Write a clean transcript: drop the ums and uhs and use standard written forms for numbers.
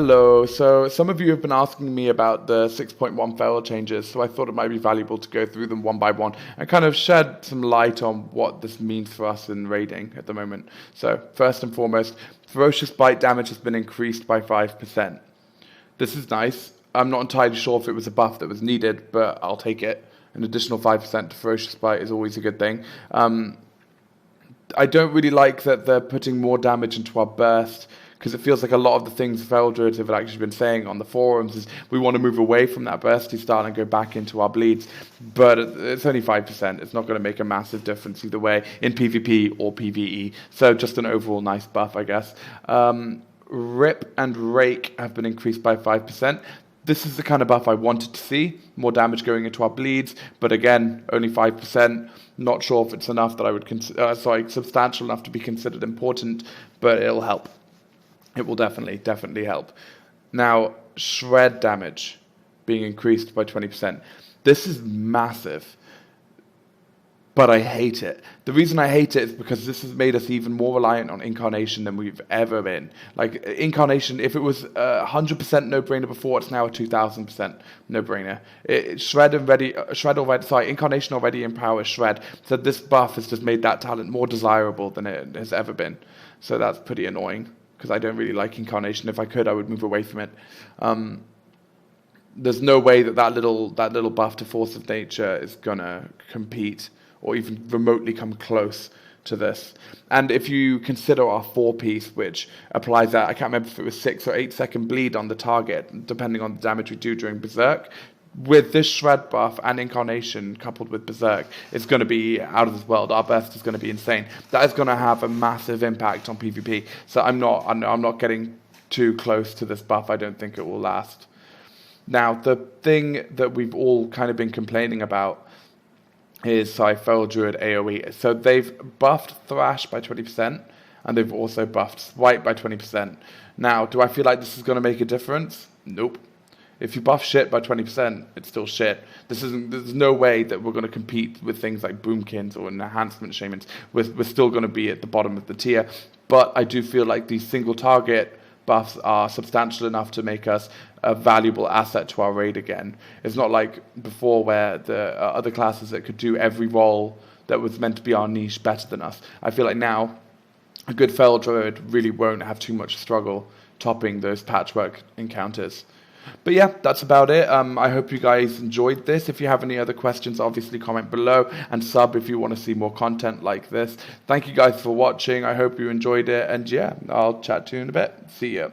Hello. So some of you have been asking me about the 6.1 feral changes, so I thought it might be valuable to go through them one by one and kind of shed some light on what this means for us in raiding at the moment. So first and foremost, ferocious bite damage has been increased by 5%. This is nice. I'm not entirely sure if it was a buff that was needed, but I'll take it. An additional 5% to ferocious bite is always a good thing. I don't really like that they're putting more damage into our burst, because it feels like a lot of the things feral druids have actually been saying on the forums is we want to move away from that bursty style and go back into our bleeds, but it's only 5%. It's not going to make a massive difference either way in PvP or PvE, so just an overall nice buff, I guess. Rip and Rake have been increased by 5%. This is the kind of buff I wanted to see, more damage going into our bleeds, but again, only 5%. Not sure if it's enough that I would consider, substantial enough to be considered important, but it'll help. It will definitely help. Now, shred damage being increased by 20%. This is massive, but I hate it. The reason I hate it is because this has made us even more reliant on Incarnation than we've ever been. Like, Incarnation, if it was 100% no-brainer before, it's now a 2,000% no-brainer. Incarnation already empowers Shred, so this buff has just made that talent more desirable than it has ever been. So that's pretty annoying, because I don't really like Incarnation. If I could, I would move away from it. There's no way that little buff to Force of Nature is gonna compete or even remotely come close to this. And if you consider our 4-piece, which applies that, I can't remember if it was 6 or 8 second bleed on the target, depending on the damage we do during Berserk. With this Shred buff and Incarnation coupled with Berserk, it's going to be out of this world. Our burst is going to be insane. That is going to have a massive impact on PvP. So I'm not getting too close to this buff. I don't think it will last. Now, the thing that we've all kind of been complaining about is Feral Druid AoE. So they've buffed Thrash by 20%, and they've also buffed Swipe by 20%. Now, do I feel like this is going to make a difference? Nope. If you buff shit by 20%, it's still shit. There's no way that we're going to compete with things like Boomkins or Enhancement Shamans. We're still going to be at the bottom of the tier. But I do feel like these single target buffs are substantial enough to make us a valuable asset to our raid again. It's not like before where the other classes that could do every role that was meant to be our niche better than us. I feel like now a good Feral Druid really won't have too much struggle topping those patchwork encounters. But yeah, that's about it. I hope you guys enjoyed this. If you have any other questions, obviously comment below and sub if you want to see more content like this. Thank you guys for watching. I hope you enjoyed it. And yeah, I'll chat to you in a bit. See ya.